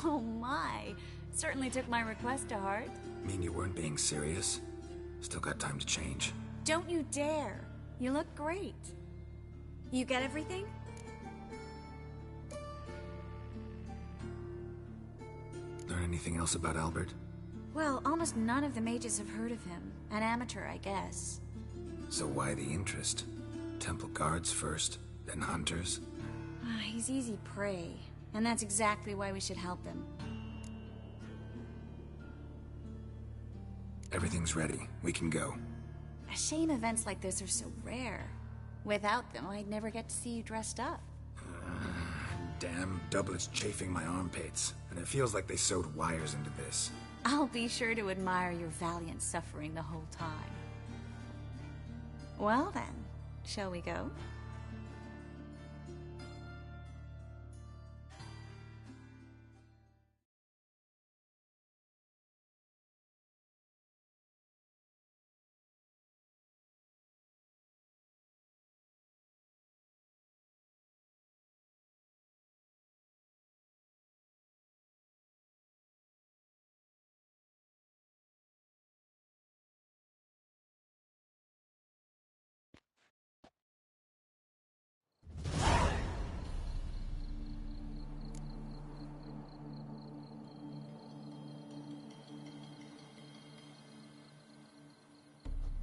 Oh my. Certainly took my request to heart. Mean you weren't being serious? Still got time to change. Don't you dare. You look great. You get everything? Learn anything else about Albert? Well, almost none of the mages have heard of him. An amateur, I guess. So why the interest? Temple guards first, then hunters? He's easy prey, and that's exactly why we should help him. Everything's ready. We can go. A shame events like this are so rare. Without them, I'd never get to see you dressed up. Damn doublets chafing my armpits, and it feels like they sewed wires into this. I'll be sure to admire your valiant suffering the whole time. Well then, shall we go?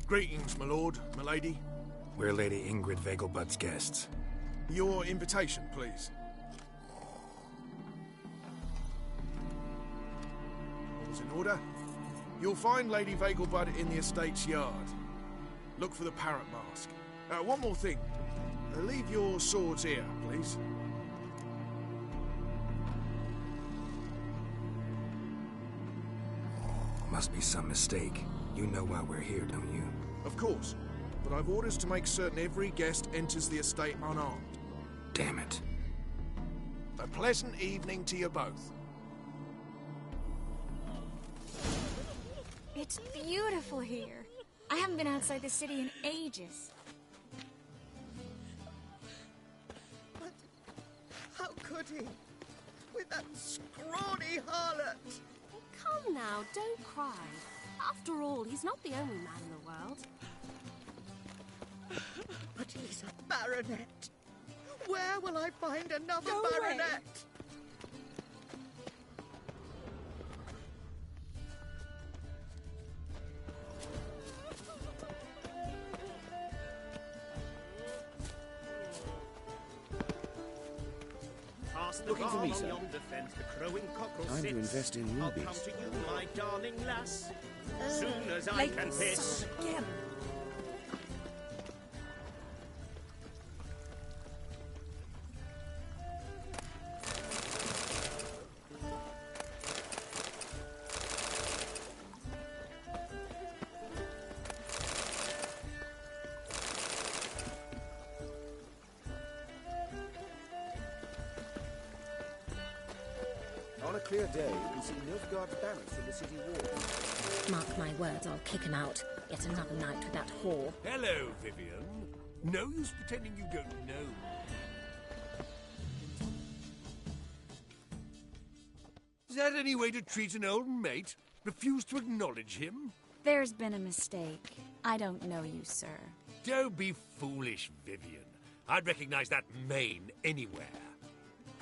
Greetings, my lord, my lady. We're Lady Ingrid Vegelbud's guests. Your invitation, please. All's in order. You'll find Lady Vegelbud in the estate's yard. Look for the parrot mask. One more thing. Leave your swords here, please. Must be some mistake. You know why we're here, don't you? Of course. But I've orders to make certain every guest enters the estate unarmed. Damn it. A pleasant evening to you both. It's beautiful here. I haven't been outside the city in ages. But how could he? With that scrawny harlot! Come now, don't cry. After all, he's not the only man in the world. But he's a baronet. Where will I find another Go baronet? away. Looking for me, sir? Time to invest in rubies. I'll come to you, my darling lass, soon as I can piss. Again. On a clear day, you can see Nilfgaard's banners from the city wall. Mark my words, I'll kick him out. Yet another night with that whore. Hello, Vivian. No use pretending you don't know. Is that any way to treat an old mate? Refuse to acknowledge him? There's been a mistake. I don't know you, sir. Don't be foolish, Vivian. I'd recognize that mane anywhere.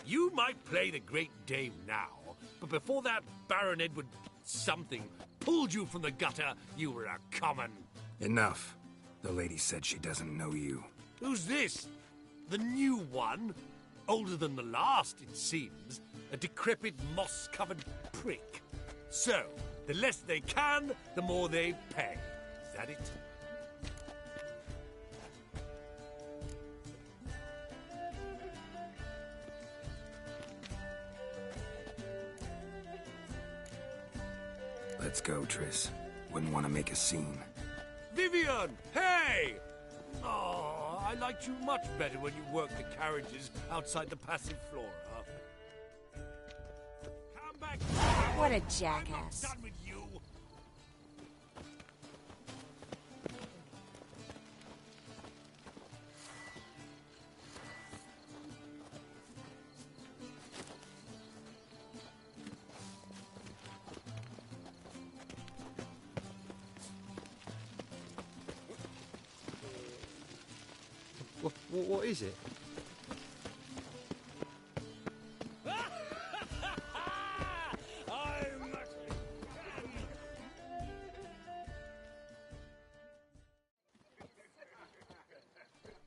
You might play the Great Dame now, but before that Baron Edward something pulled you from the gutter, you were a common... Enough. The lady said she doesn't know you. Who's this? The new one? Older than the last, it seems. A decrepit, moss-covered prick. So, the less they can, the more they pay. Is that it? Let's go, Triss. Wouldn't want to make a scene. Vivian! Hey! Oh, I liked you much better when you worked the carriages outside the passive flora. Come back! What a I'm jackass. not done with you! What is it?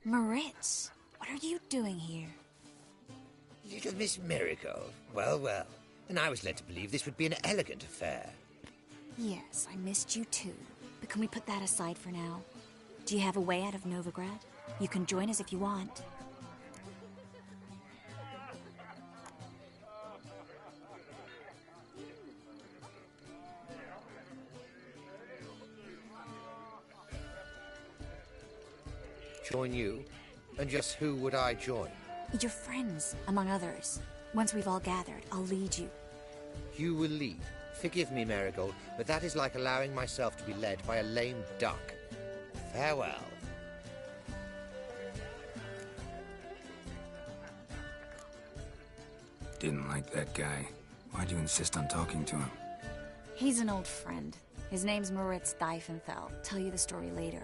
Moritz, what are you doing here? Little Miss Marigold. Well, well. And I was led to believe this would be an elegant affair. Yes, I missed you too. But can we put that aside for now? Do you have a way out of Novigrad? You can join us if you want. Join you? And just who would I join? Your friends, among others. Once we've all gathered, I'll lead you. You will lead. Forgive me, Marigold, but that is like allowing myself to be led by a lame duck. Farewell. Didn't like that guy. Why'd you insist on talking to him? He's an old friend. His name's Moritz Diefenfeld. Tell you the story later.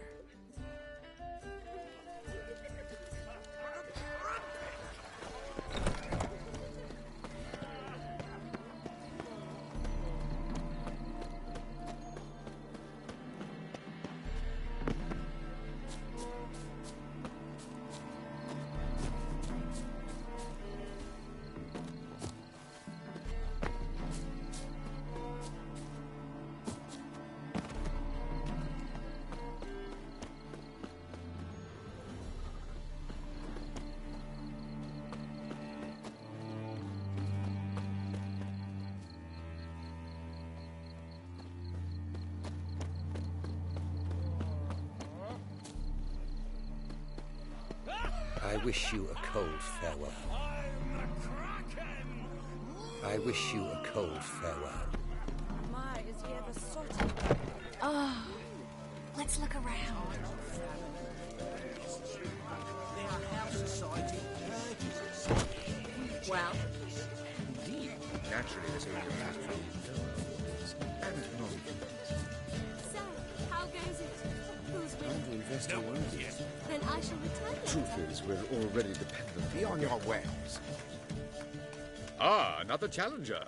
I wish you a cold farewell. I wish you a cold farewell. My, is he ever sotty? Oh, let's look around. Well, Indeed. Naturally, there's only a platform and So, how goes it? Who's I'm winning? to invest in one of these. Then I shall return it. Truth is, we're already dependent. Be on your wares. Ah, another challenger.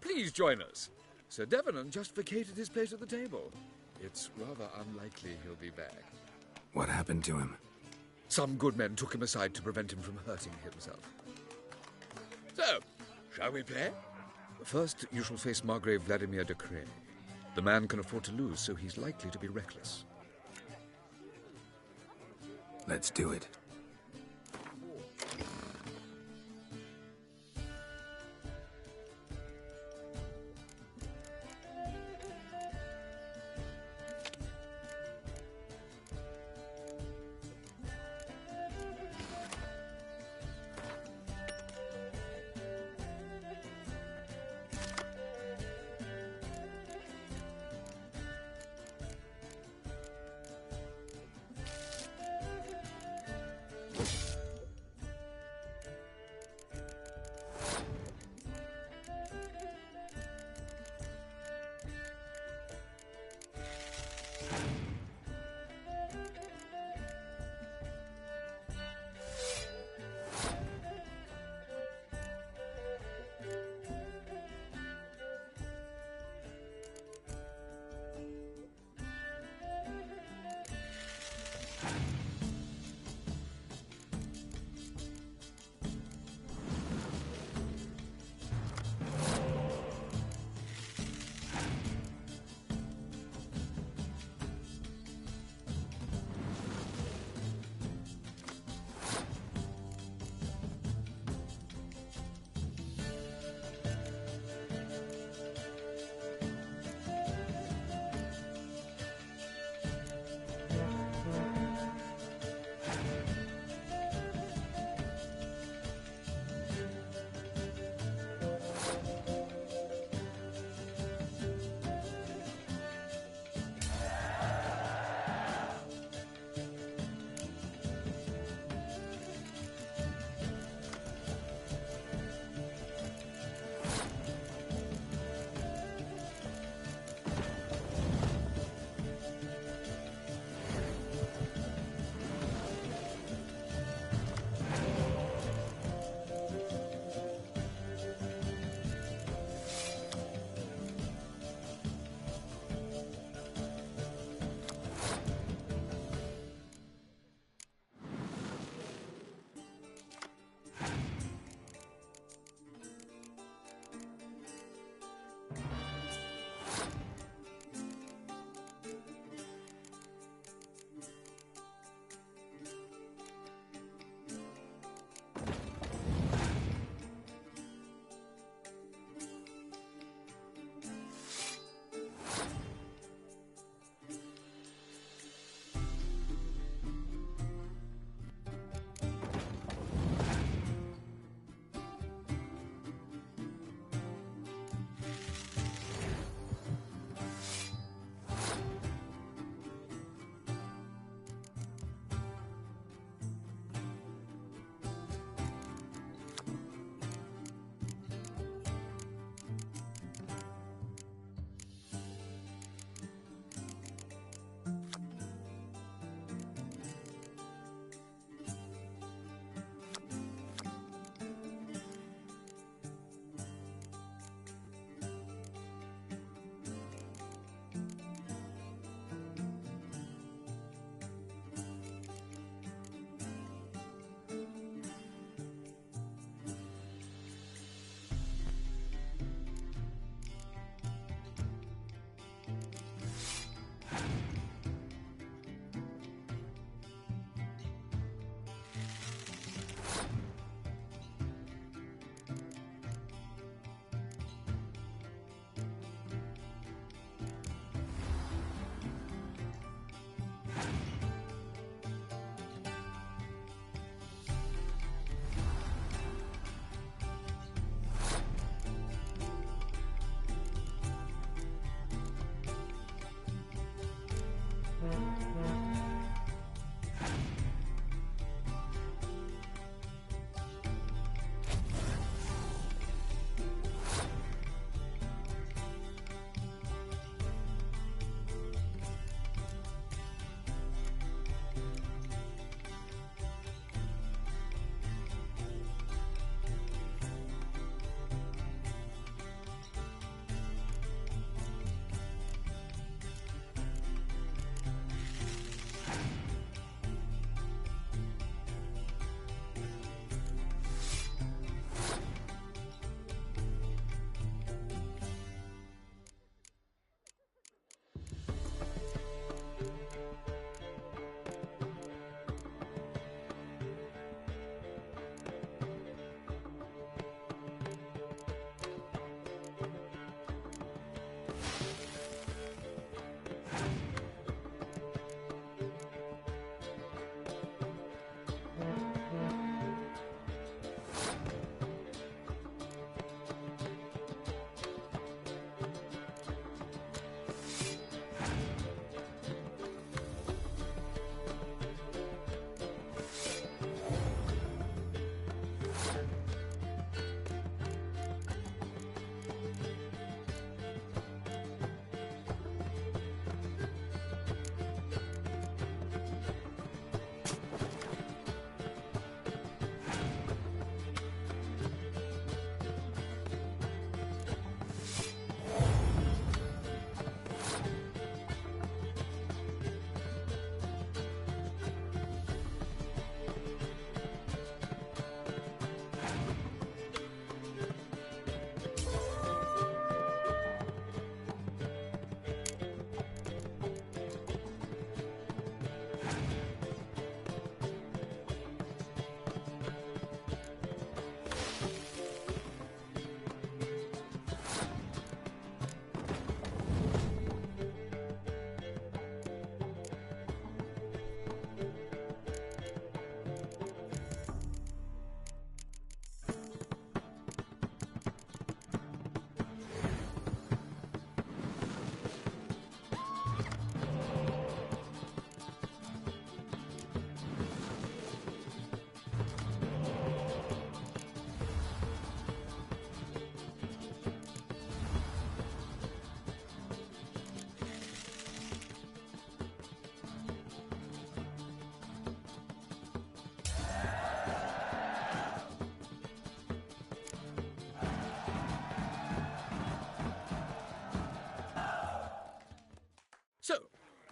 Please join us. Sir Devenant just vacated his place at the table. It's rather unlikely he'll be back. What happened to him? Some good men took him aside to prevent him from hurting himself. So, shall we play? First, you shall face Margrave Vladimir de Cray. The man can afford to lose, so he's likely to be reckless. Let's do it.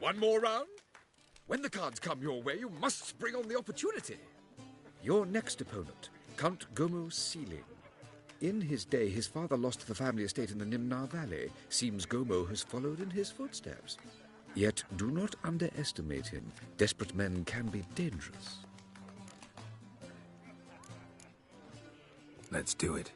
One more round? When the cards come your way, you must spring on the opportunity. Your next opponent, Count Gomo Sealing. In his day, his father lost the family estate in the Nimnar Valley. Seems Gomo has followed in his footsteps. Yet do not underestimate him. Desperate men can be dangerous. Let's do it.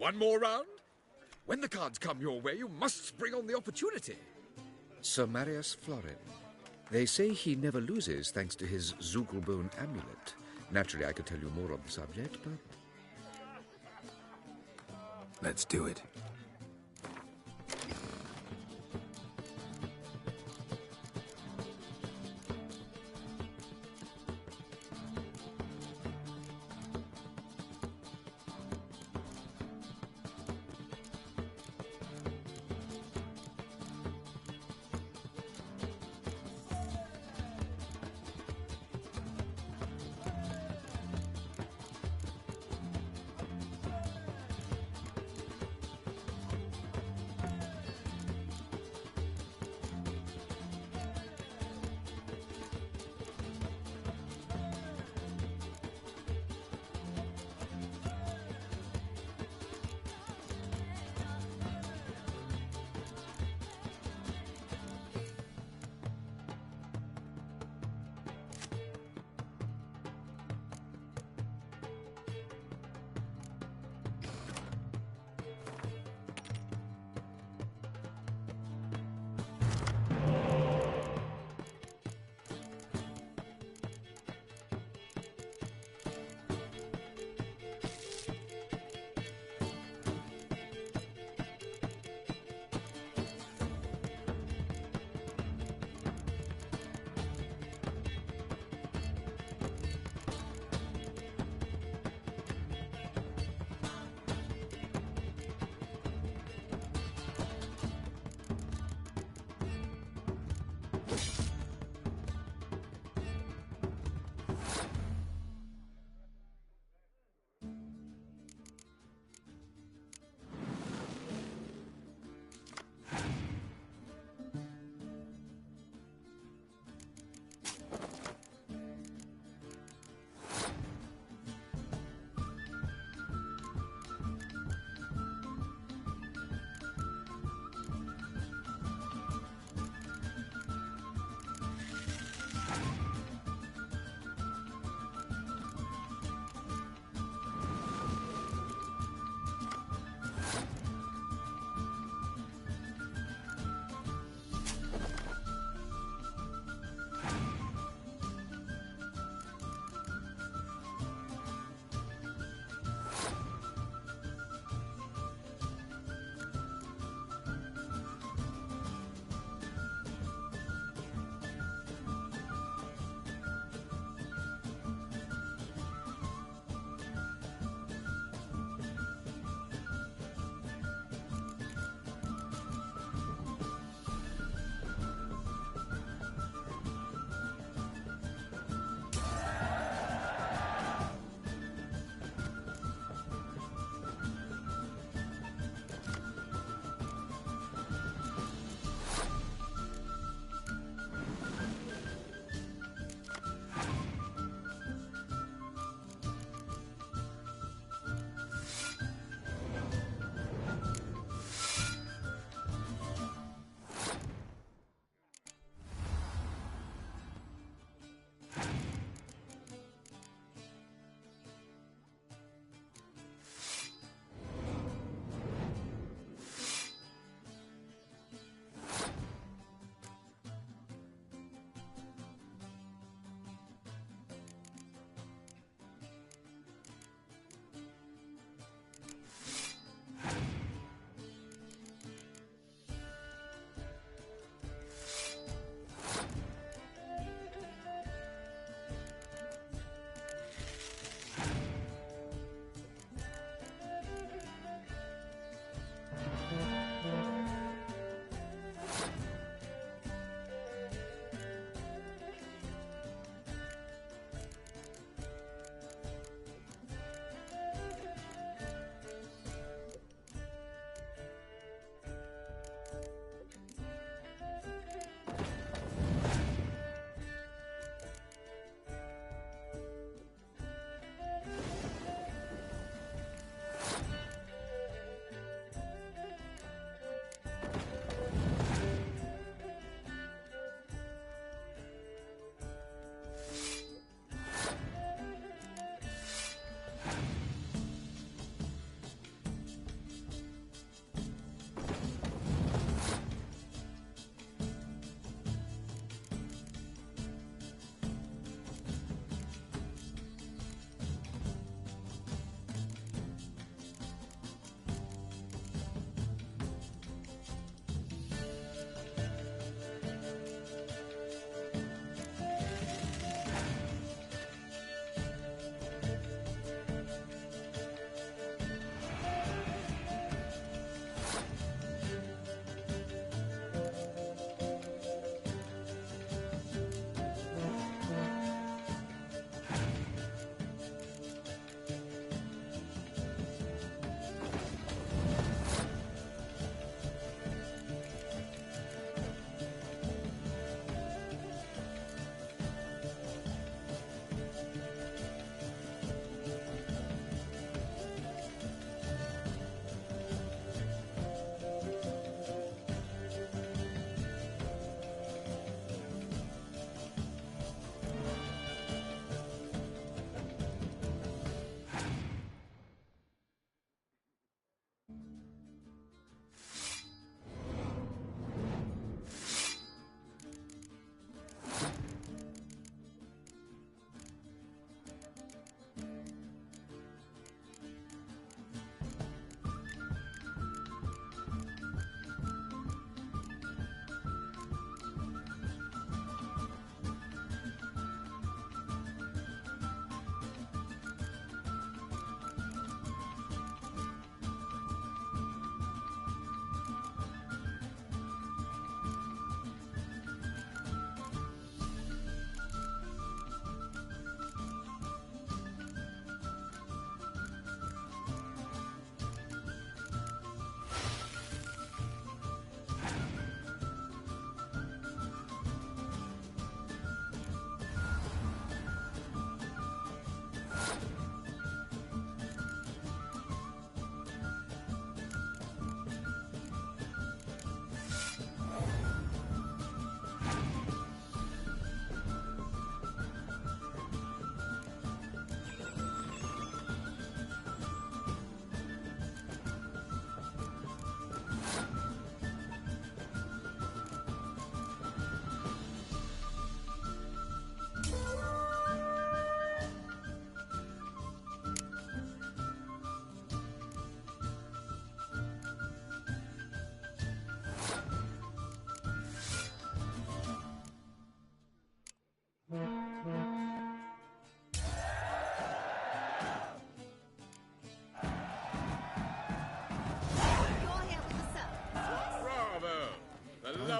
One more round? When the cards come your way, you must spring on the opportunity. Sir Marius Florin. They say he never loses thanks to his Zugelbone amulet. Naturally, I could tell you more on the subject, but... Let's do it.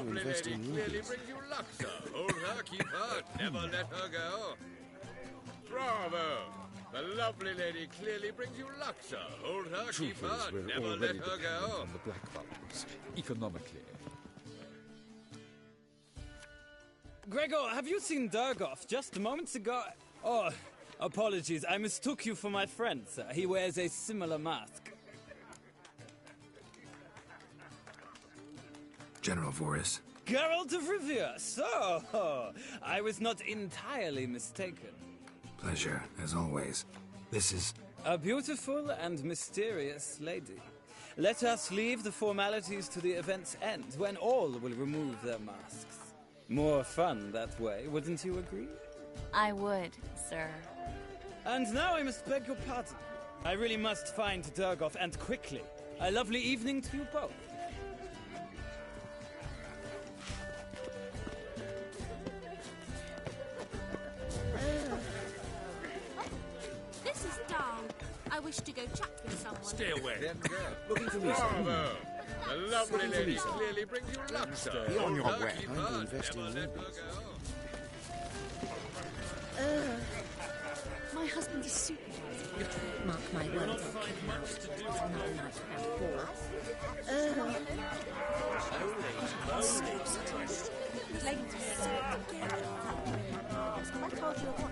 to invest in clearly rubies. brings you luck, sir. Hold her, keep her, never let her go. Bravo! The lovely lady clearly brings you luck, sir. Hold her, keep Truth is, her, we're never let already her dependent go. on the black bulbs, economically. Gregor, have you seen Durgoff just moments ago? Oh, apologies, I mistook you for my friend, sir. He wears a similar mask. General Voris. Geralt of Rivia, so I was not entirely mistaken. Pleasure, as always. This is... A beautiful and mysterious lady. Let us leave the formalities to the event's end, when all will remove their masks. More fun that way, wouldn't you agree? I would, sir. And now I must beg your pardon. I really must find Durgoff, and quickly. A lovely evening to you both. This is dull. I wish to go chat with someone. Stay away. Looking for me, sir. Bravo! The lovely lady clearly brings you luck, sir. Be on your Hold her, way. keep I'm to her, invest never in let her rubies. go. My husband's a supervisor. Mark my words, I'll kick him out. It's another night without Paul. I told you what.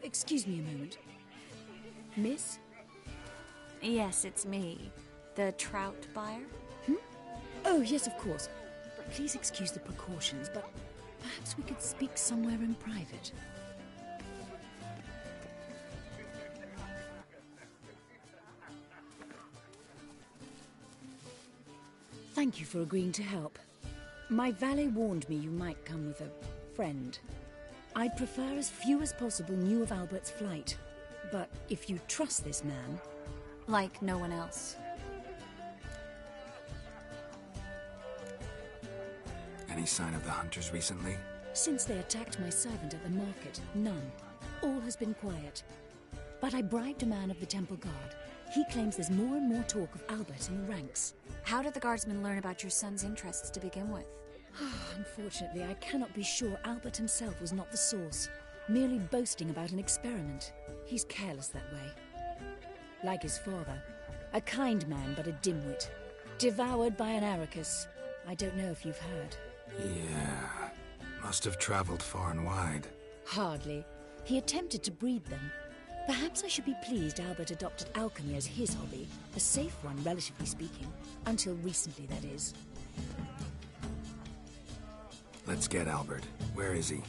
Excuse me a moment. Miss? Yes, it's me. The trout buyer? Oh, yes, of course. Please excuse the precautions, but perhaps we could speak somewhere in private. Thank you for agreeing to help. My valet warned me you might come with a friend. I'd prefer as few as possible knew of Albert's flight. But if you trust this man... Like no one else. Any sign of the hunters recently? Since they attacked my servant at the market, none. All has been quiet. But I bribed a man of the Temple Guard. He claims there's more and more talk of Albert in the ranks. How did the guardsmen learn about your son's interests to begin with? Unfortunately, I cannot be sure Albert himself was not the source, merely boasting about an experiment. He's careless that way. Like his father, a kind man but a dimwit. Devoured by an Arrakis. I don't know if you've heard. Yeah. Must have traveled far and wide. Hardly. He attempted to breed them. Perhaps I should be pleased Albert adopted alchemy as his hobby. A safe one, relatively speaking. Until recently, that is. Let's get Albert. Where is he?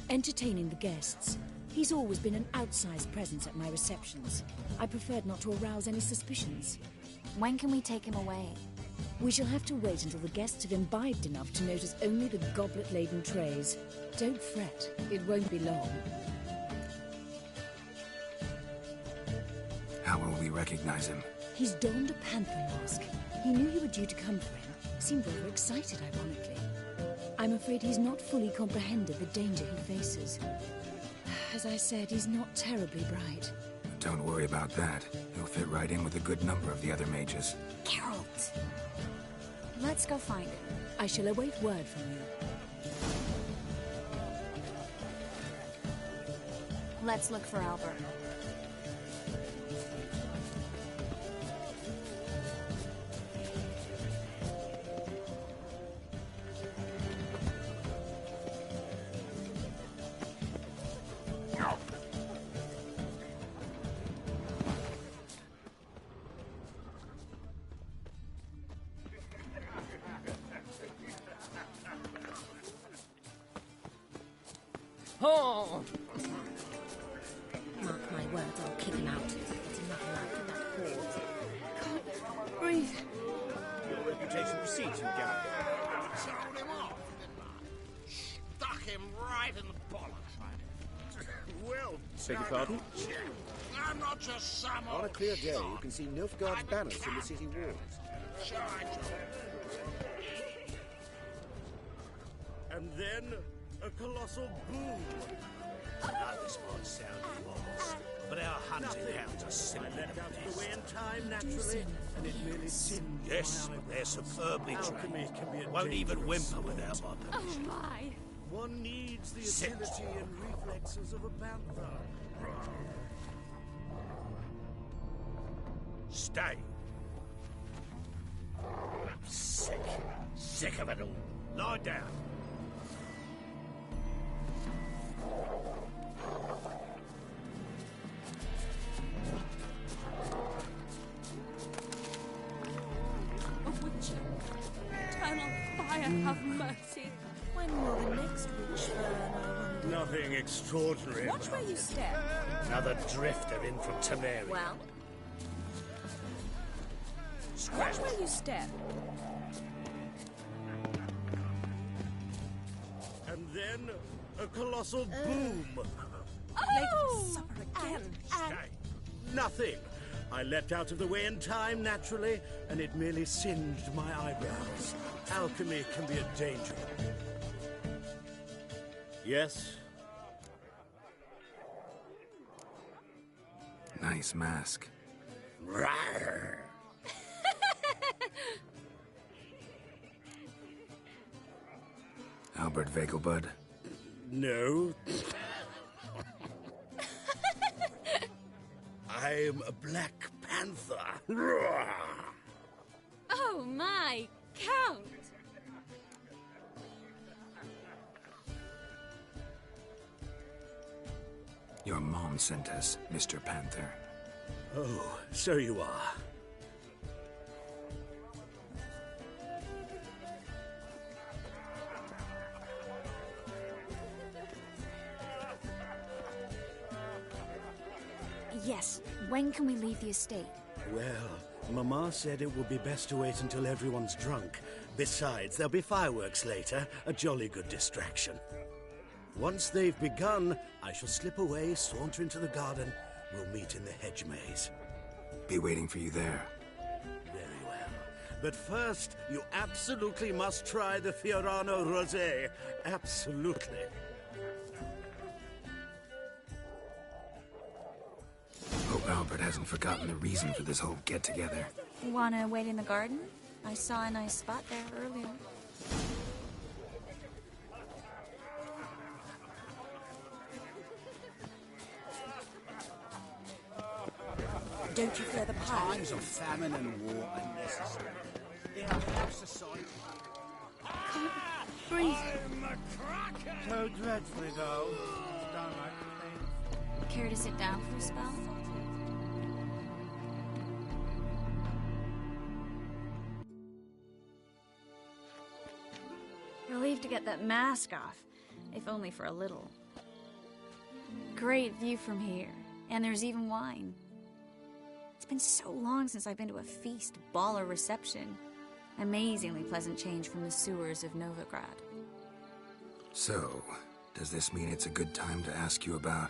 Entertaining the guests. He's always been an outsized presence at my receptions. I preferred not to arouse any suspicions. When can we take him away? We shall have to wait until the guests have imbibed enough to notice only the goblet-laden trays. Don't fret, it won't be long. How will we recognize him? He's donned a panther mask. He knew you were due to come for him. Seemed rather excited, ironically. I'm afraid he's not fully comprehended the danger he faces. As I said, he's not terribly bright. Don't worry about that. He'll fit right in with a good number of the other mages. Geralt! Let's go find him. I shall await word from you. Let's look for Albert. Oh! Mark my words, I'll kick him out. It's another night at that hall. Can't breathe. Your reputation precedes you, Gareth. Sold him off, didn't I? Stuck him right in the bollocks. Well Beg your pardon? I'm not just some On a old clear day, shot. you can see Nilfgaard's banners from the city walls. Shall I, Joe? And then a colossal boom. Now this might sound enormous, but our hunting hounds are simply I let out of the way in time, naturally, and it merely singed Yes, my but eyebrows. they're superbly Alchemy trained. can be a Won't even dangerous whimper without my Oh permission. my! One needs the Sit. agility and reflexes of a panther. Stay. Sick. Sick of it all. Lie down. A witcher! Eternal fire, have mercy! When will the next witch burn, I wonder? Nothing extraordinary. Watch where you step. Another drifter in from Temeria. Well, Scram. watch where you step. And then a colossal boom. Oh! Supper again. Stay. Nothing. I leapt out of the way in time, naturally, and it merely singed my eyebrows. Alchemy can be a danger. Yes? Nice mask. Rawr. Albert Vegelbud. No. I'm a Black Panther. Roar. Oh my! Count! Your mom sent us, Mr. Panther. Oh, so you are. Yes, when can we leave the estate? Well, Mama said it would be best to wait until everyone's drunk. Besides, there'll be fireworks later, a jolly good distraction. Once they've begun, I shall slip away, saunter into the garden. We'll meet in the hedge maze. Be waiting for you there. Very well. But first, you absolutely must try the Fiorano Rosé. Absolutely. Hope Albert hasn't forgotten the reason for this whole get-together. Wanna wait in the garden? I saw a nice spot there earlier. Don't you fear the pie? Times of famine and war are necessary. In our society. Breathe! So dreadfully dull. It's downright painful. Care to sit down for a spell? Relieved to get that mask off, if only for a little. Great view from here, and there's even wine. It's been so long since I've been to a feast, ball, or reception. Amazingly pleasant change from the sewers of Novigrad. So, does this mean it's a good time to ask you about...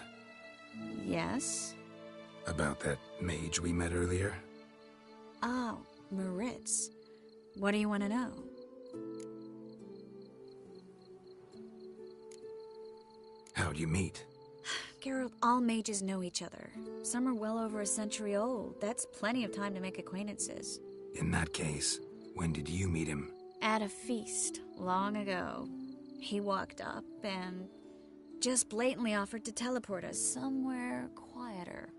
Yes? about that mage we met earlier? Oh, Maritz. What do you want to know? How'd you meet? Geralt, all mages know each other. Some are well over a century old. That's plenty of time to make acquaintances. In that case, when did you meet him? At a feast, long ago. He walked up and just blatantly offered to teleport us somewhere quieter.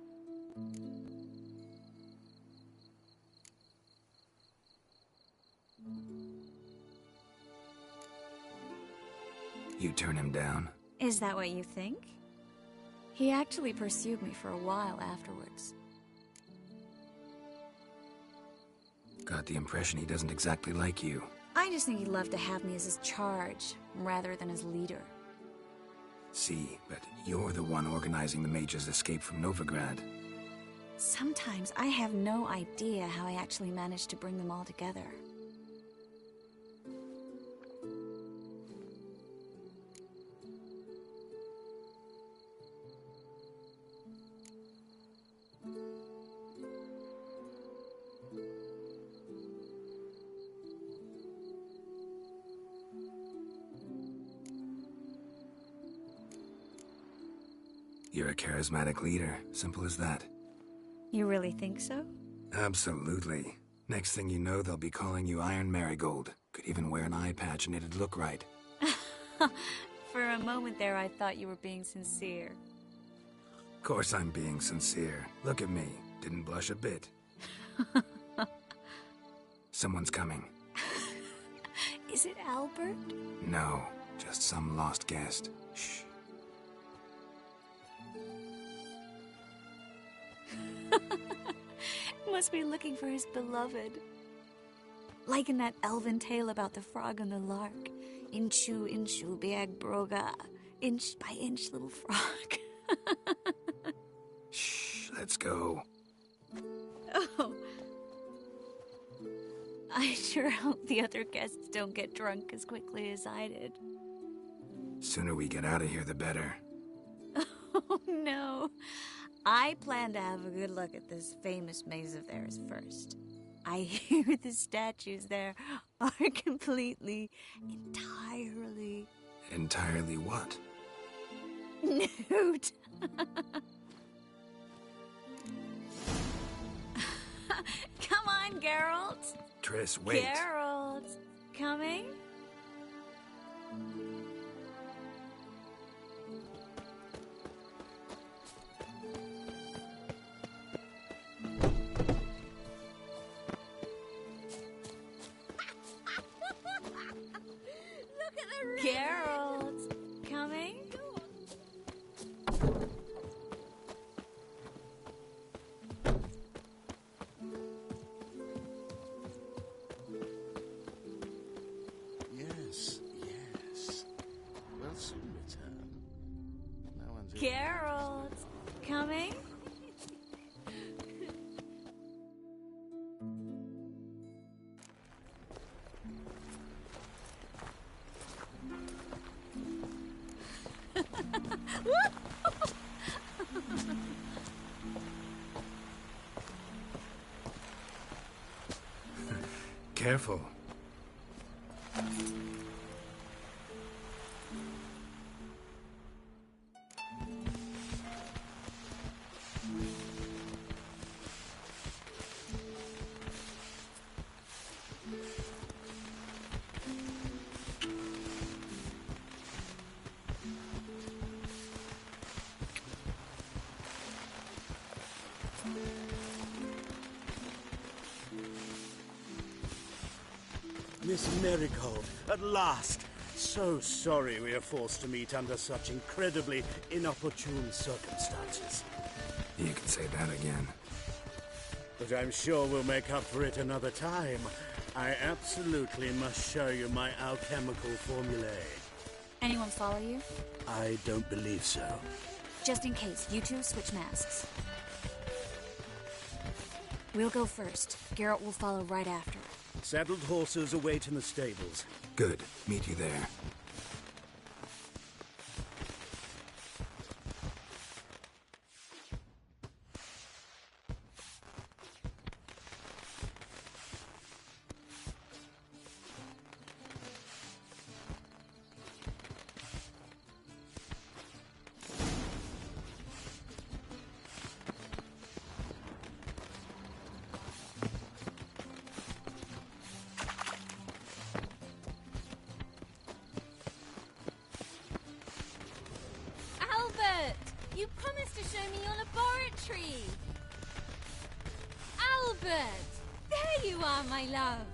You turn him down? Is that what you think? He actually pursued me for a while afterwards. Got the impression he doesn't exactly like you. I just think he'd love to have me as his charge, rather than his leader. See, but you're the one organizing the mage's escape from Novigrad. Sometimes I have no idea how I actually managed to bring them all together. You're a charismatic leader. Simple as that. You really think so? Absolutely. Next thing you know, they'll be calling you Iron Marigold. Could even wear an eye patch and it'd look right. For a moment there, I thought you were being sincere. Of course I'm being sincere. Look at me. Didn't blush a bit. Someone's coming. Is it Albert? No, just some lost guest. Shh. Must be looking for his beloved. Like in that elven tale about the frog and the lark. Inchu, inchu, biag broga. Inch by inch, little frog. Shh, let's go. Oh. I sure hope the other guests don't get drunk as quickly as I did. Sooner we get out of here, the better. Oh, no. I plan to have a good look at this famous maze of theirs first. I hear the statues there are completely, entirely... Entirely what? Nude. Come on, Geralt. Triss, wait. Geralt, coming? Geralt, coming? Yes, yes. We'll soon return. No one's... Geralt, coming? Careful. Miss Marigold, at last! So sorry we are forced to meet under such incredibly inopportune circumstances. You can say that again. But I'm sure we'll make up for it another time. I absolutely must show you my alchemical formulae. Anyone follow you? I don't believe so. Just in case, you two switch masks. We'll go first. Geralt will follow right after. Saddled horses await in the stables. Good. Meet you there. You promised to show me your laboratory! Albert! There you are, my love!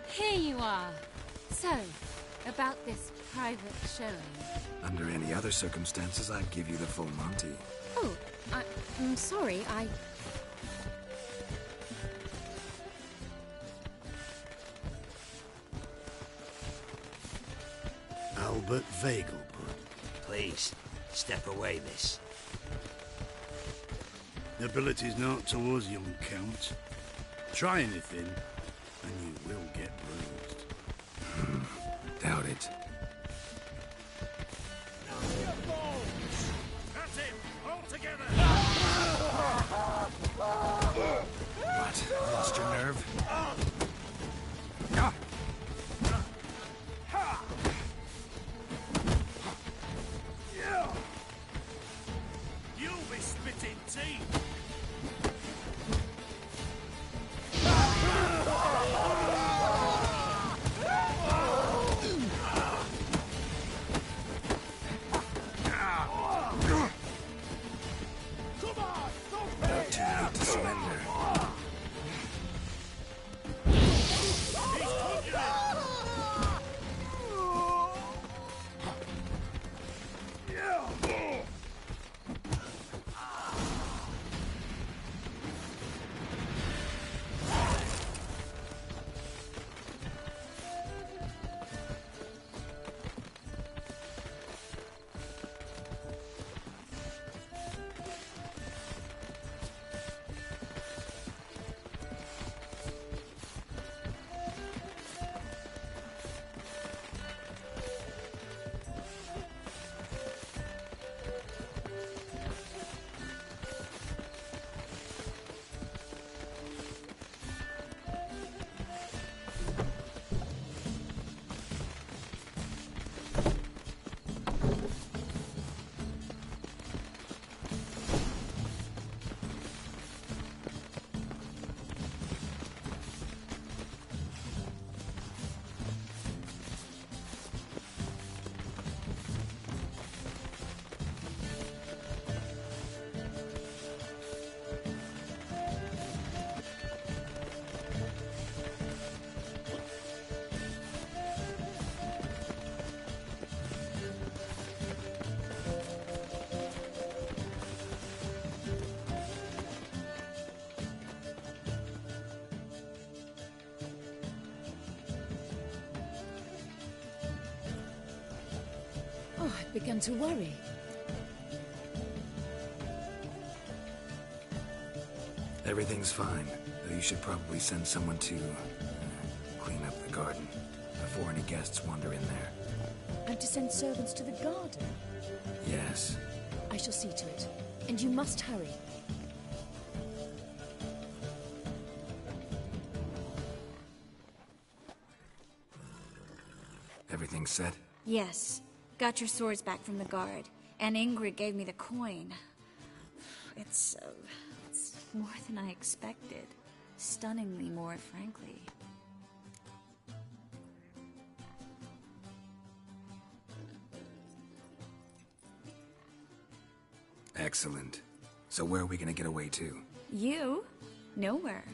Here you are. So, about this private showing. Under any other circumstances, I'd give you the full Monty. Oh, I'm sorry, Albert Vegelbud. Please, step away, miss. Nobility's not towards young Count. Try anything, and you will get bruised. Doubt it. That's him! All together! What? Lost your nerve? I've begun to worry. Everything's fine, though you should probably send someone to clean up the garden before any guests wander in there. And to send servants to the garden? Yes. I shall see to it. And you must hurry. Everything set? Yes. Got your swords back from the guard. And Ingrid gave me the coin. It's more than I expected. Stunningly more, frankly. Excellent. So where are we gonna get away to? You? Nowhere.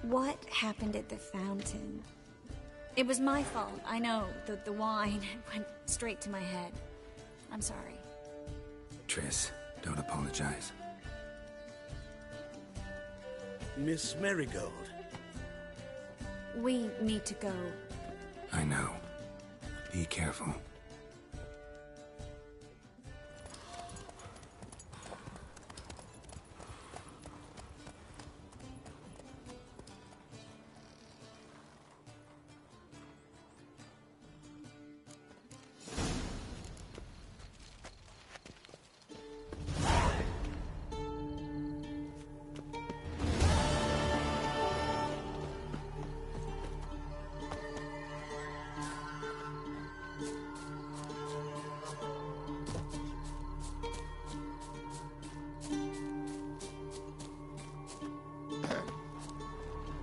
What happened at the fountain? It was my fault, I know. The wine went straight to my head. I'm sorry. Triss, don't apologize. Miss Marigold. We need to go. I know. Be careful.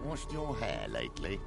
Washed your hair lately?